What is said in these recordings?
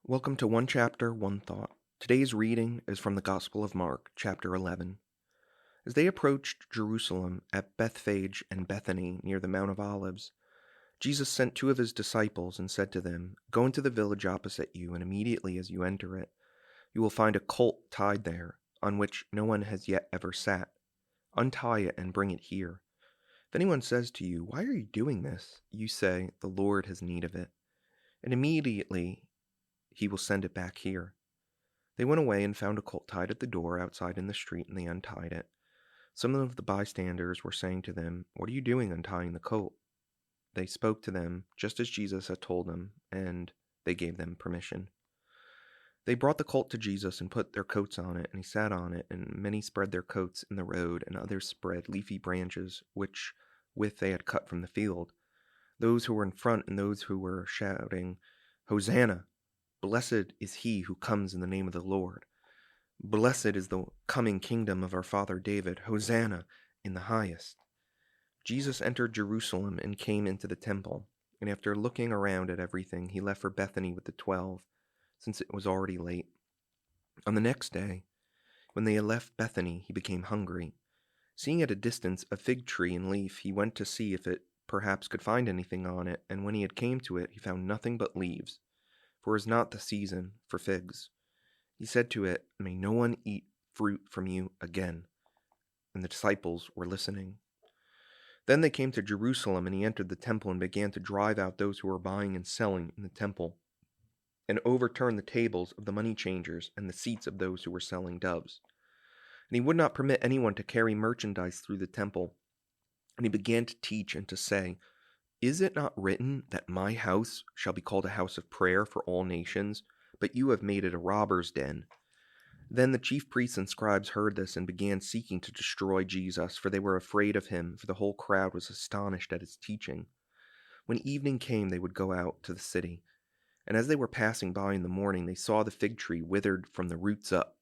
Welcome to One Chapter, One Thought. Today's reading is from the Gospel of Mark, chapter 11. As they approached Jerusalem at Bethphage and Bethany near the Mount of Olives, Jesus sent two of his disciples and said to them, "Go into the village opposite you, and immediately as you enter it, you will find a colt tied there, on which no one has yet ever sat. Untie it and bring it here. If anyone says to you, 'Why are you doing this?' you say, 'The Lord has need of it,' and immediately he will send it back here." They went away and found a colt tied at the door outside in the street, and they untied it. Some of the bystanders were saying to them, "What are you doing untying the colt?" They spoke to them just as Jesus had told them, and they gave them permission. They brought the colt to Jesus and put their coats on it, and he sat on it, and many spread their coats in the road, and others spread leafy branches which with they had cut from the field. Those who were in front and those who were shouting, "Hosanna! Blessed is he who comes in the name of the Lord. Blessed is the coming kingdom of our father David. Hosanna in the highest." Jesus entered Jerusalem and came into the temple, and after looking around at everything, he left for Bethany with the 12, since it was already late. On the next day, when they had left Bethany, he became hungry. Seeing at a distance a fig tree in leaf, he went to see if it perhaps could find anything on it, and when he had came to it, he found nothing but leaves, for it is not the season for figs. He said to it, "May no one eat fruit from you again." And the disciples were listening. Then they came to Jerusalem, and he entered the temple and began to drive out those who were buying and selling in the temple, and overturned the tables of the money changers and the seats of those who were selling doves. And he would not permit anyone to carry merchandise through the temple. And he began to teach and to say, "Is it not written that my house shall be called a house of prayer for all nations? But you have made it a robber's den." Then the chief priests and scribes heard this and began seeking to destroy Jesus, for they were afraid of him, for the whole crowd was astonished at his teaching. When evening came, they would go out to the city. And as they were passing by in the morning, they saw the fig tree withered from the roots up.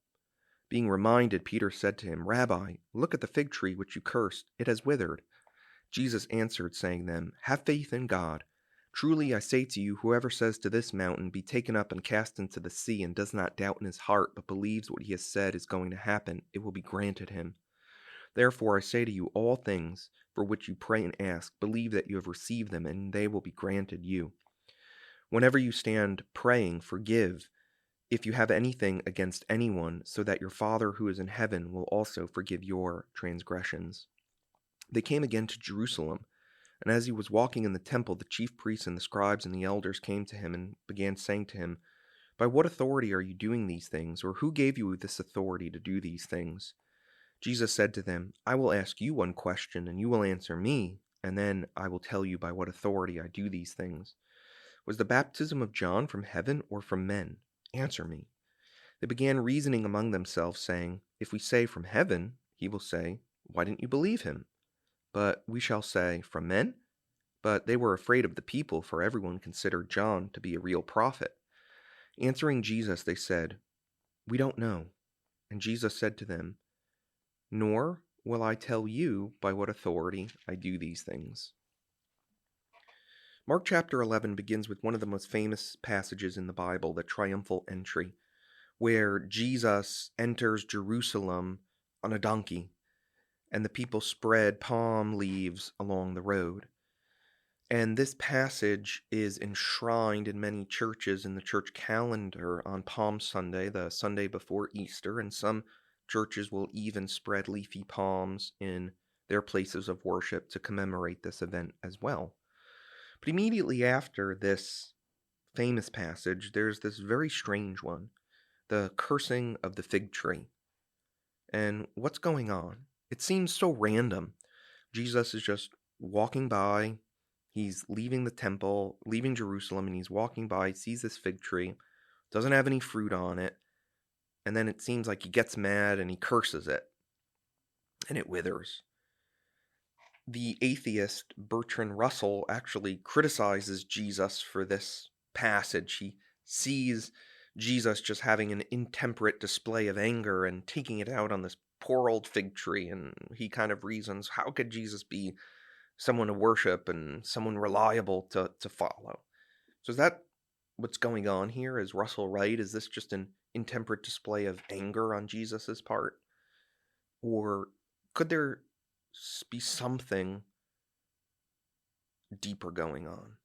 Being reminded, Peter said to him, "Rabbi, look at the fig tree which you cursed. It has withered." Jesus answered, saying to them, "Have faith in God. Truly I say to you, whoever says to this mountain, 'Be taken up and cast into the sea,' and does not doubt in his heart, but believes what he has said is going to happen, it will be granted him. Therefore I say to you, all things for which you pray and ask, believe that you have received them, and they will be granted you. Whenever you stand praying, forgive if you have anything against anyone, so that your Father who is in heaven will also forgive your transgressions." They came again to Jerusalem. And as he was walking in the temple, the chief priests and the scribes and the elders came to him and began saying to him, "By what authority are you doing these things? Or who gave you this authority to do these things?" Jesus said to them, "I will ask you one question, and you will answer me, and then I will tell you by what authority I do these things. Was the baptism of John from heaven or from men? Answer me." They began reasoning among themselves, saying, "If we say from heaven, he will say, 'Why didn't you believe him?' But we shall say, 'From men?'" But they were afraid of the people, for everyone considered John to be a real prophet. Answering Jesus, they said, "We don't know." And Jesus said to them, "Nor will I tell you by what authority I do these things." Mark chapter 11 begins with one of the most famous passages in the Bible, the Triumphal Entry, where Jesus enters Jerusalem on a donkey, and the people spread palm leaves along the road. And this passage is enshrined in many churches in the church calendar on Palm Sunday, the Sunday before Easter, and some churches will even spread leafy palms in their places of worship to commemorate this event as well. But immediately after this famous passage, there's this very strange one, the cursing of the fig tree. And what's going on? It seems so random. Jesus is just walking by. He's leaving the temple, leaving Jerusalem, and he's walking by, he sees this fig tree, doesn't have any fruit on it, and then it seems like he gets mad and he curses it, and it withers. The atheist Bertrand Russell actually criticizes Jesus for this passage. He sees Jesus just having an intemperate display of anger and taking it out on this poor old fig tree, and he kind of reasons, how could Jesus be someone to worship and someone reliable to follow? So that what's going on here? Is Russell right? Is this just an intemperate display of anger on Jesus's part? Or could there be something deeper going on?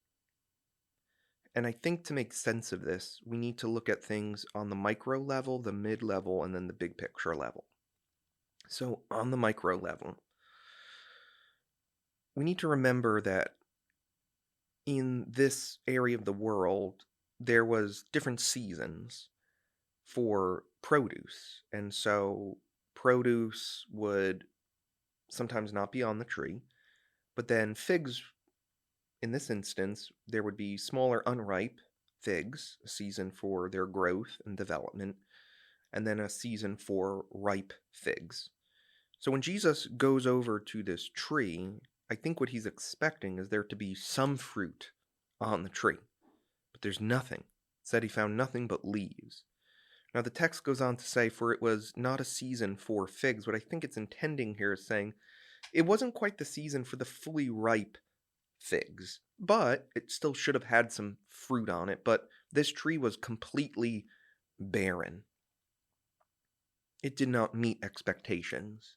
And I think to make sense of this, we need to look at things on the micro level, the mid level, and then the big picture level. So, on the micro level, we need to remember that in this area of the world, there was different seasons for produce. And so produce would sometimes not be on the tree, but then figs, in this instance, there would be smaller unripe figs, a season for their growth and development, and then a season for ripe figs. So when Jesus goes over to this tree, I think what he's expecting is there to be some fruit on the tree, but there's nothing. It said he found nothing but leaves. Now the text goes on to say, for it was not a season for figs. What I think it's intending here is saying it wasn't quite the season for the fully ripe figs, but it still should have had some fruit on it. But this tree was completely barren. It did not meet expectations.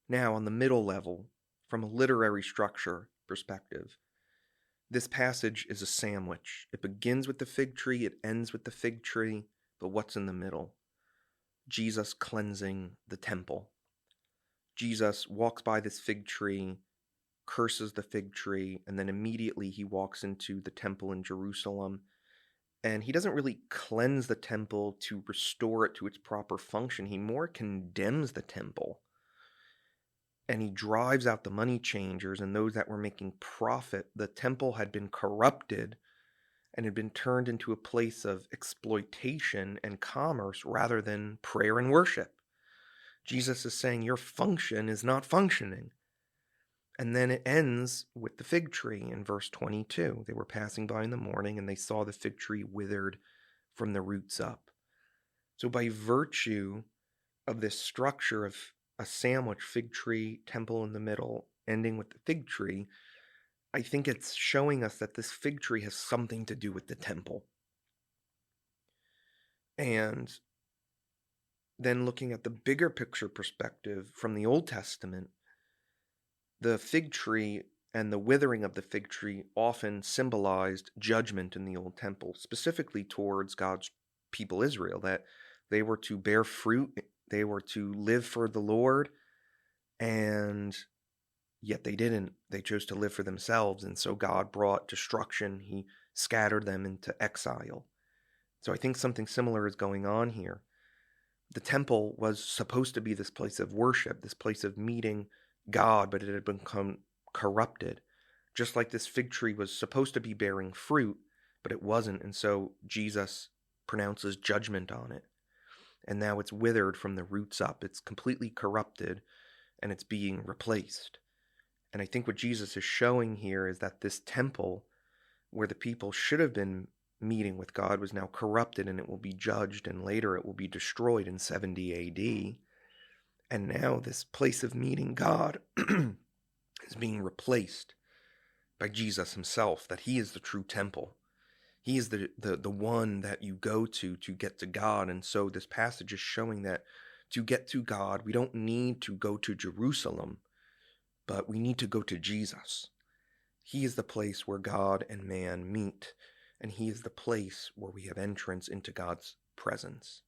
Now, on the middle level, from a literary structure perspective, this passage is a sandwich. It begins with the fig tree, it ends with the fig tree, but what's in the middle? Jesus cleansing the temple. Jesus walks by this fig tree, curses the fig tree, and then immediately he walks into the temple in Jerusalem. And he doesn't really cleanse the temple to restore it to its proper function. He more condemns the temple. And he drives out the money changers and those that were making profit. The temple had been corrupted and had been turned into a place of exploitation and commerce rather than prayer and worship. Jesus is saying your function is not functioning. And then it ends with the fig tree in verse 22. They were passing by in the morning and they saw the fig tree withered from the roots up. So by virtue of this structure of a sandwich, fig tree, temple in the middle, ending with the fig tree, I think it's showing us that this fig tree has something to do with the temple. And then looking at the bigger picture perspective from the Old Testament, the fig tree and the withering of the fig tree often symbolized judgment in the Old Temple, specifically towards God's people Israel, that they were to bear fruit, they were to live for the Lord, and yet they didn't. They chose to live for themselves, and so God brought destruction. He scattered them into exile. So I think something similar is going on here. The temple was supposed to be this place of worship, this place of meeting God, but it had become corrupted. Just like this fig tree was supposed to be bearing fruit, but it wasn't, and so Jesus pronounces judgment on it. And now it's withered from the roots up. It's completely corrupted, and it's being replaced. And I think what Jesus is showing here is that this temple, where the people should have been meeting with God, was now corrupted, and it will be judged, and later it will be destroyed in 70 AD. And now this place of meeting God is being replaced by Jesus himself, that he is the true temple. He is the one that you go to get to God. And so this passage is showing that to get to God, we don't need to go to Jerusalem, but we need to go to Jesus. He is the place where God and man meet, and he is the place where we have entrance into God's presence.